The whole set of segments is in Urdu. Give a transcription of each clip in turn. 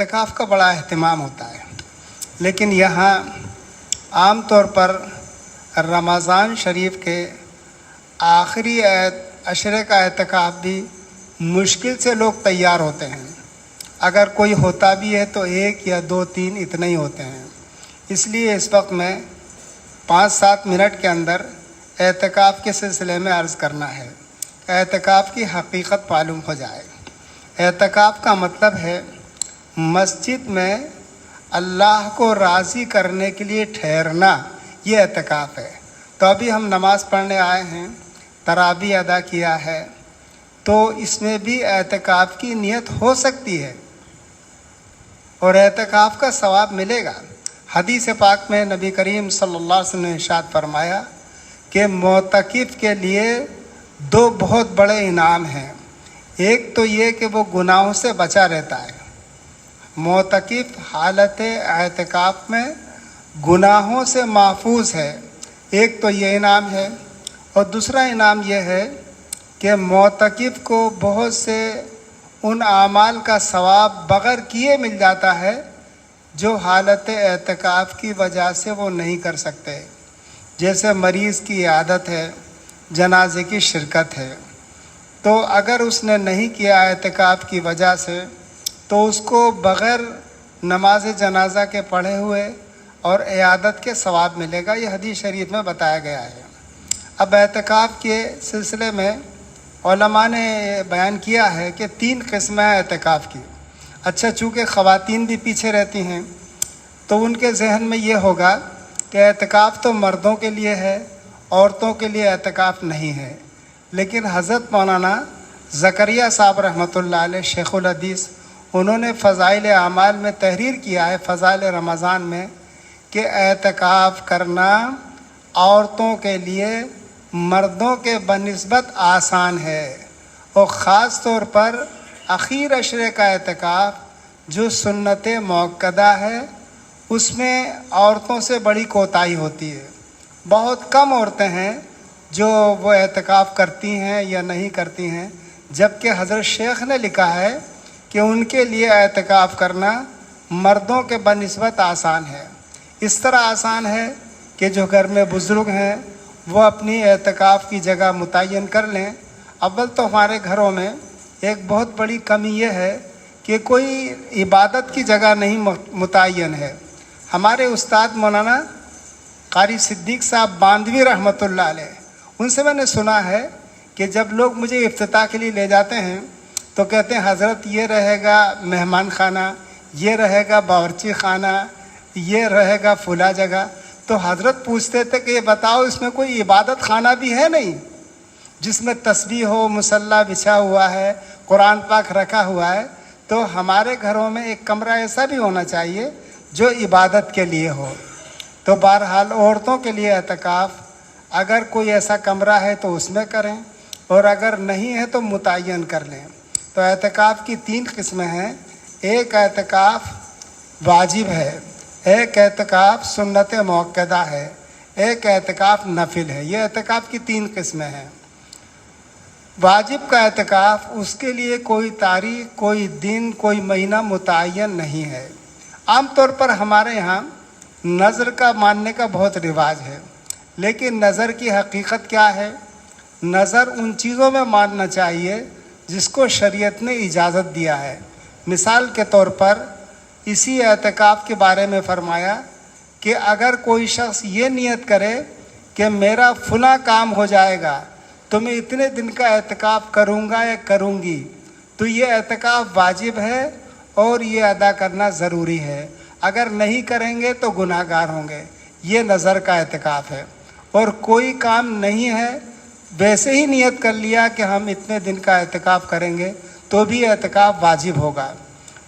اعتکاف کا بڑا اہتمام ہوتا ہے، لیکن یہاں عام طور پر رمضان شریف کے آخری عشرے کا اعتکاف بھی مشکل سے لوگ تیار ہوتے ہیں۔ اگر کوئی ہوتا بھی ہے تو 1 یا 2 3 اتنے ہی ہوتے ہیں۔ اس لیے اس وقت میں 5-7 منٹ کے اندر اعتکاف کے سلسلے میں عرض کرنا ہے، اعتکاف کی حقیقت معلوم ہو جائے۔ اعتکاف کا مطلب ہے مسجد میں اللہ کو راضی کرنے کے لیے ٹھہرنا، یہ اعتکاف ہے۔ تو ابھی ہم نماز پڑھنے آئے ہیں، تراویح ادا کیا ہے، تو اس میں بھی اعتکاف کی نیت ہو سکتی ہے اور اعتکاف کا ثواب ملے گا۔ حدیث پاک میں نبی کریم صلی اللہ علیہ وسلم نے ارشاد فرمایا کہ معتکف کے لیے 2 بہت بڑے انعام ہیں۔ ایک تو یہ کہ وہ گناہوں سے بچا رہتا ہے، معتکف حالت اعتکاف میں گناہوں سے محفوظ ہے، ایک تو یہ انعام ہے۔ اور دوسرا انعام یہ ہے کہ معتکف کو بہت سے ان اعمال کا ثواب بغیر کیے مل جاتا ہے جو حالت اعتکاف کی وجہ سے وہ نہیں کر سکتے، جیسے مریض کی عیادت ہے، جنازے کی شرکت ہے۔ تو اگر اس نے نہیں کیا اعتکاف کی وجہ سے تو اس کو بغیر نماز جنازہ کے پڑھے ہوئے اور عیادت کے ثواب ملے گا، یہ حدیث شریف میں بتایا گیا ہے۔ اب اعتکاف کے سلسلے میں علماء نے بیان کیا ہے کہ 3 قسمیں ہیں اعتکاف کی۔ اچھا، چونکہ خواتین بھی پیچھے رہتی ہیں تو ان کے ذہن میں یہ ہوگا کہ اعتکاف تو مردوں کے لیے ہے، عورتوں کے لیے اعتکاف نہیں ہے۔ لیکن حضرت مولانا زکریا صاحب رحمۃ اللہ علیہ شیخ الحدیث، انہوں نے فضائل اعمال میں تحریر کیا ہے، فضائل رمضان میں، کہ اعتکاف کرنا عورتوں کے لیے مردوں کے بنسبت آسان ہے، اور خاص طور پر اخیر عشرے کا اعتکاف جو سنت موقدہ ہے، اس میں عورتوں سے بڑی کوتاہی ہوتی ہے۔ بہت کم عورتیں ہیں جو وہ اعتکاف کرتی ہیں یا نہیں کرتی ہیں، جبکہ حضرت شیخ نے لکھا ہے کہ ان کے لیے اعتکاف کرنا مردوں کے بنسبت آسان ہے۔ اس طرح آسان ہے کہ جو گھر میں بزرگ ہیں وہ اپنی اعتکاف کی جگہ متعین کر لیں۔ اول تو ہمارے گھروں میں ایک بہت بڑی کمی یہ ہے کہ کوئی عبادت کی جگہ نہیں متعین ہے۔ ہمارے استاد مولانا قاری صدیق صاحب باندھوی رحمۃ اللہ علیہ، ان سے میں نے سنا ہے کہ جب لوگ مجھے افتتاح کے لیے لے جاتے ہیں تو کہتے ہیں حضرت یہ رہے گا مہمان خانہ، یہ رہے گا باورچی خانہ، یہ رہے گا فلاں جگہ۔ تو حضرت پوچھتے تھے کہ یہ بتاؤ اس میں کوئی عبادت خانہ بھی ہے نہیں جس میں تسبیح ہو، مصلی بچھا ہوا ہے، قرآن پاک رکھا ہوا ہے؟ تو ہمارے گھروں میں ایک کمرہ ایسا بھی ہونا چاہیے جو عبادت کے لیے ہو۔ تو بہرحال عورتوں کے لیے اعتکاف اگر کوئی ایسا کمرہ ہے تو اس میں کریں، اور اگر نہیں ہے تو متعین کر لیں۔ تو اعتکاف کی 3 قسمیں ہیں، ایک اعتکاف واجب ہے، ایک اعتکاف سنت موقدہ ہے، ایک اعتکاف نفل ہے۔ یہ اعتکاف کی 3 قسمیں ہیں۔ واجب کا اعتکاف، اس کے لیے کوئی تاریخ، کوئی دن، کوئی مہینہ متعین نہیں ہے۔ عام طور پر ہمارے یہاں نظر کا ماننے کا بہت رواج ہے، لیکن نظر کی حقیقت کیا ہے؟ نظر ان چیزوں میں ماننا چاہیے جس کو شریعت نے اجازت دیا ہے۔ مثال کے طور پر اسی اعتکاف کے بارے میں فرمایا کہ اگر کوئی شخص یہ نیت کرے کہ میرا فلاں کام ہو جائے گا تو میں اتنے دن کا اعتکاف کروں گا یا کروں گی، تو یہ اعتکاف واجب ہے اور یہ ادا کرنا ضروری ہے۔ اگر نہیں کریں گے تو گناہ گار ہوں گے۔ یہ نظر کا اعتکاف ہے۔ اور کوئی کام نہیں ہے، ویسے ہی نیت کر لیا کہ ہم اتنے دن کا اعتکاف کریں گے تو بھی اعتکاف واجب ہوگا۔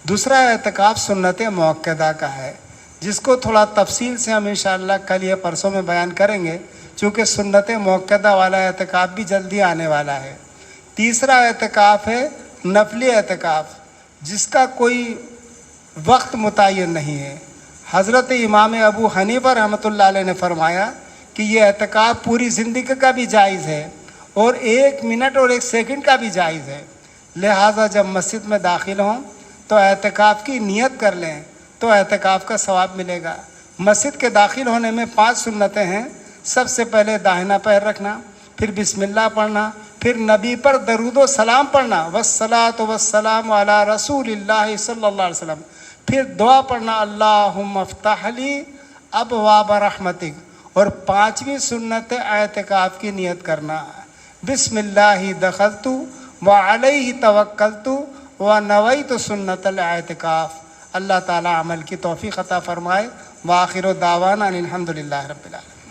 دوسرا اعتکاف سنت موقدہ کا ہے، جس کو تھوڑا تفصیل سے ہم انشاءاللہ کل یا پرسوں میں بیان کریں گے، چونکہ سنت موقدہ والا اعتکاف بھی جلدی آنے والا ہے۔ تیسرا اعتکاف ہے نفلی اعتکاف، جس کا کوئی وقت متعین نہیں ہے۔ حضرت امام ابو حنیفہ رحمۃ اللہ علیہ نے فرمایا کہ یہ اعتکاف پوری زندگی کا بھی جائز ہے اور 1 منٹ اور 1 سیکنڈ کا بھی جائز ہے۔ لہٰذا جب مسجد میں داخل ہوں تو تو اعتکاف کی نیت کر لیں تو اعتکاف کا ثواب ملے گا۔ مسجد کے داخل ہونے میں 5 سنتیں ہیں۔ سب سے پہلے داہنا پیر رکھنا، پھر بسم اللہ پڑھنا، پھر نبی پر درود و سلام پڑھنا، والصلاۃ والسلام علی رسول اللہ صلی اللہ علیہ وسلم، پھر دعا پڑھنا اللہم افتح لی ابواب رحمتک، اور 5ویں سنت اعتکاف کی نیت کرنا، بسم اللہ دخلت وعلیہ توکلت ونویت سنت الاعتکاف۔ اللہ تعالی عمل کی توفیق عطا فرمائے۔ وآخر دعوانا ان الحمد للہ رب العالمین۔